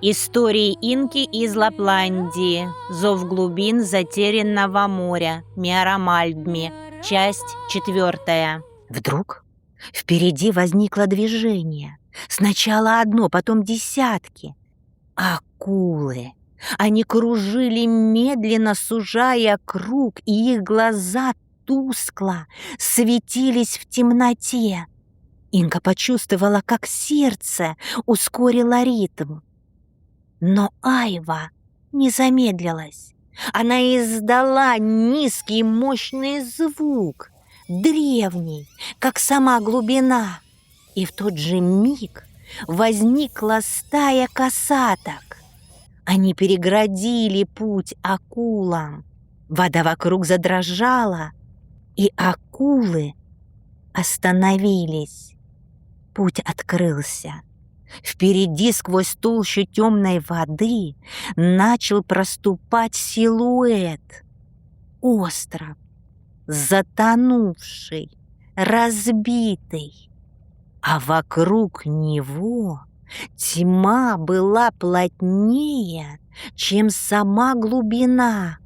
Истории инки из Лапландии. Зов глубин затерянного моря. Миарамальдми. Часть 4. Вдруг впереди возникло движение. Сначала одно, потом десятки. Акулы. Они кружили медленно, сужая круг, и их глаза тускло светились в темноте. Инка почувствовала, как сердце ускорило ритм. Но Айва не замедлилась. Она издала низкий мощный звук, древний, как сама глубина. И в тот же миг возникла стая косаток. Они переградили путь акулам. Вода вокруг задрожала, и акулы остановились. Путь открылся. Впереди, сквозь толщу темной воды, начал проступать силуэт. Остров, затонувший, разбитый. А вокруг него тьма была плотнее, чем сама глубина.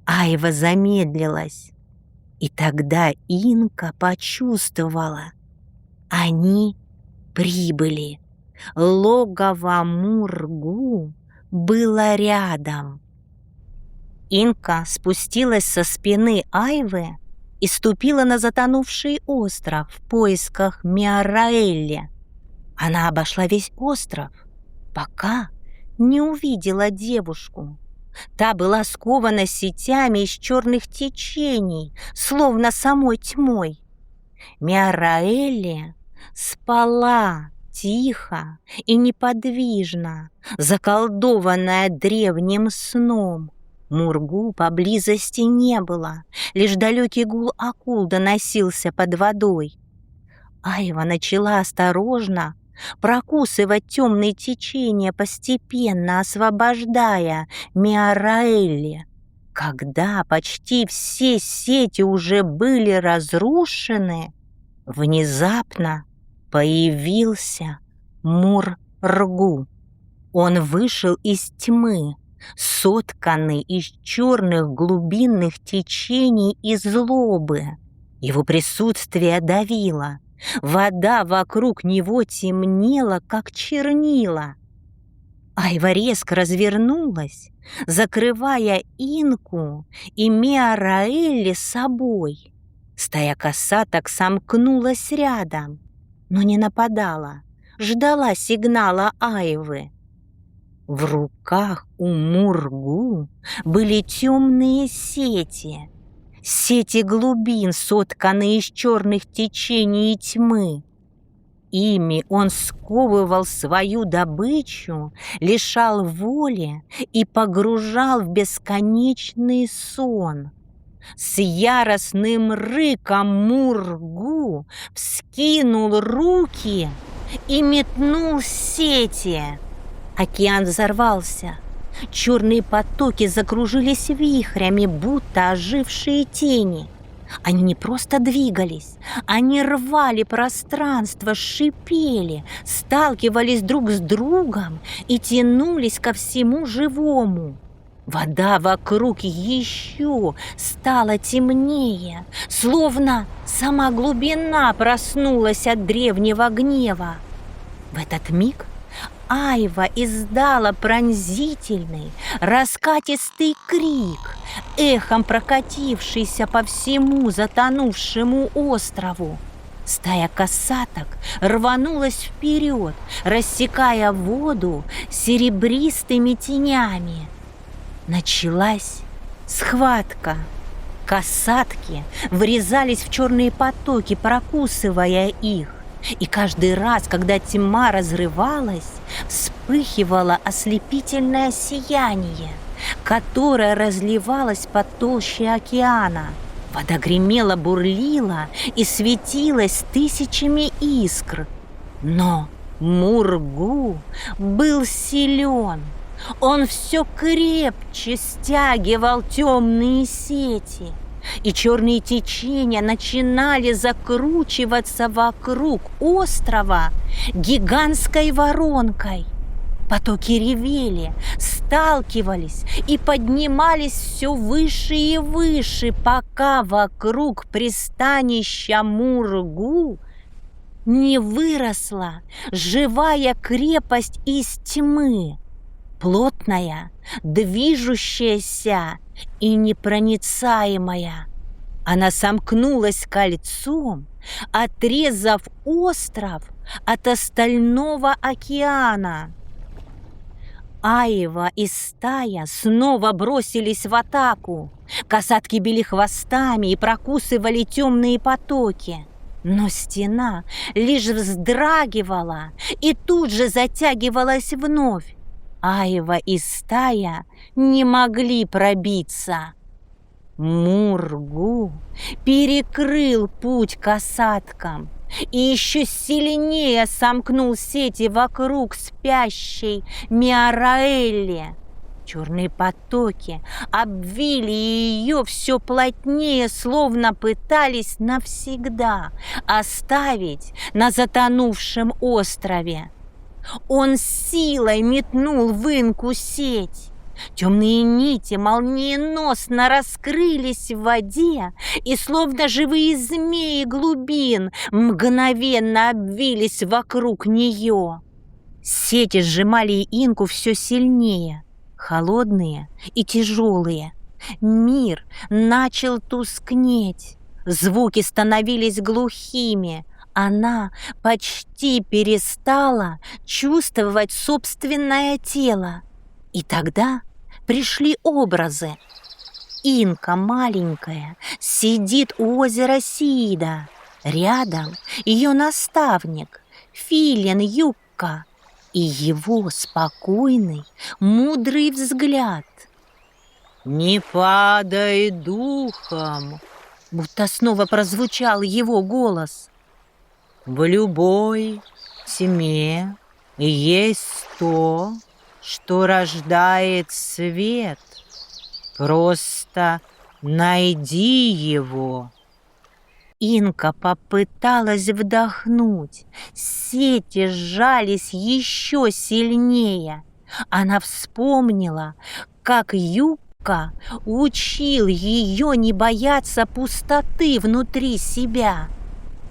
Айва замедлилась, и тогда Инка почувствовала: они прибыли. Логово Мургу было рядом. Инка спустилась со спины Айвы и ступила на затонувший остров в поисках Миараэлли. Она обошла весь остров, пока не увидела девушку. Та была скована сетями из черных течений, словно самой тьмой. Миараэлли спала тихо и неподвижно, заколдованная древним сном. Мургу поблизости не было, лишь далекий гул акул доносился под водой. Айва начала осторожно прокусывать темные течения, постепенно освобождая Миараэлли. Когда почти все сети уже были разрушены, внезапно появился Мургу. Он вышел из тьмы, сотканный из черных глубинных течений и злобы. Его присутствие давило. Вода вокруг него темнела, как чернила. Айва резко развернулась, закрывая Инку и Миараэлли собой. Стая косаток сомкнулась рядом, но не нападала, ждала сигнала Айвы. В руках у Мургу были темные сети, сети глубин, сотканные из черных течений и тьмы. Ими он сковывал свою добычу, лишал воли и погружал в бесконечный сон. С яростным рыком Мургу вскинул руки и метнул сети. Океан взорвался. Черные потоки закружились вихрями, будто ожившие тени. Они не просто двигались, они рвали пространство, шипели, сталкивались друг с другом и тянулись ко всему живому. Вода вокруг еще стала темнее, словно сама глубина проснулась от древнего гнева. В этот миг Айва издала пронзительный, раскатистый крик, эхом прокатившийся по всему затонувшему острову. Стая косаток рванулась вперед, рассекая воду серебристыми тенями. Началась схватка. Косатки врезались в черные потоки, прокусывая их. И каждый раз, когда тьма разрывалась, вспыхивало ослепительное сияние, которое разливалось по толще океана. Вода гремела, бурлила и светилась тысячами искр. Но Мургу был силен. Он все крепче стягивал темные сети, и черные течения начинали закручиваться вокруг острова гигантской воронкой. Потоки ревели, сталкивались и поднимались все выше и выше, пока вокруг пристанища Мургу не выросла живая крепость из тьмы, плотная, движущаяся и непроницаемая. Она сомкнулась кольцом, отрезав остров от остального океана. Аева и стая снова бросились в атаку. Касатки били хвостами и прокусывали темные потоки. Но стена лишь вздрагивала и тут же затягивалась вновь. Аева и стая не могли пробиться. Мургу перекрыл путь касаткам и еще сильнее сомкнул сети вокруг спящей Миараэлли. Черные потоки обвили ее все плотнее, словно пытались навсегда оставить на затонувшем острове. Он силой метнул в Инку сеть. Темные нити молниеносно раскрылись в воде и, словно живые змеи глубин, мгновенно обвились вокруг нее. Сети сжимали Инку все сильнее, холодные и тяжелые. Мир начал тускнеть, звуки становились глухими. Она почти перестала чувствовать собственное тело. И тогда пришли образы. Инка маленькая сидит у озера Сиида. Рядом ее наставник Филин Юкка и его спокойный, мудрый взгляд. «Не падай духом!» Будто снова прозвучал его голос. «В любой тьме есть то, что рождает свет. Просто найди его». Инка попыталась вдохнуть. Сети сжались еще сильнее. Она вспомнила, как Юкка учил ее не бояться пустоты внутри себя.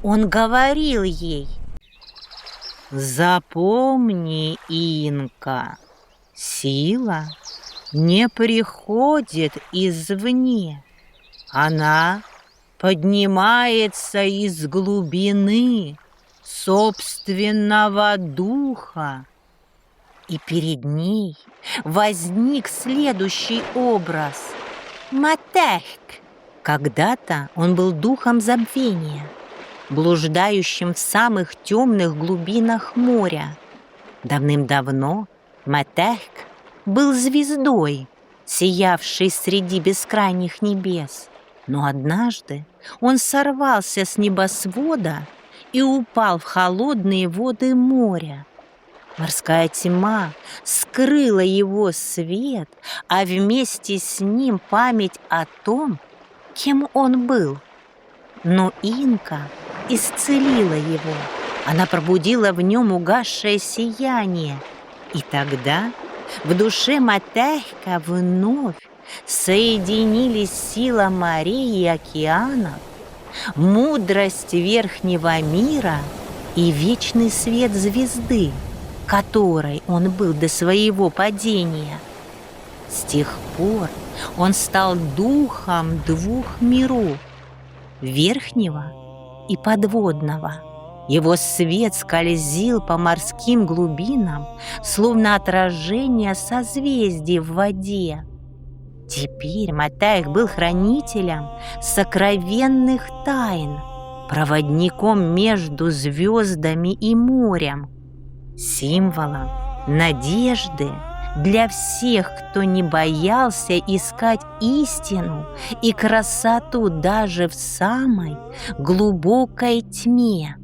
Он говорил ей: «Запомни, Инка, сила не приходит извне. Она поднимается из глубины собственного духа». И перед ней возник следующий образ – Матехк. Когда-то он был духом забвения, блуждающим в самых темных глубинах моря. Давным-давно Матехк был звездой, сиявшей среди бескрайних небес. Но однажды он сорвался с небосвода и упал в холодные воды моря. Морская тьма скрыла его свет, а вместе с ним память о том, кем он был. Но Инка исцелила его. Она пробудила в нем угасшее сияние. И тогда в душе Матехка вновь соединились сила морей и океанов, мудрость верхнего мира и вечный свет звезды, которой он был до своего падения. С тех пор он стал духом двух миров – верхнего и подводного. Его свет скользил по морским глубинам, словно отражение созвездий в воде. Теперь Матехк был хранителем сокровенных тайн, проводником между звездами и морем, символом надежды для всех, кто не боялся искать истину и красоту даже в самой глубокой тьме.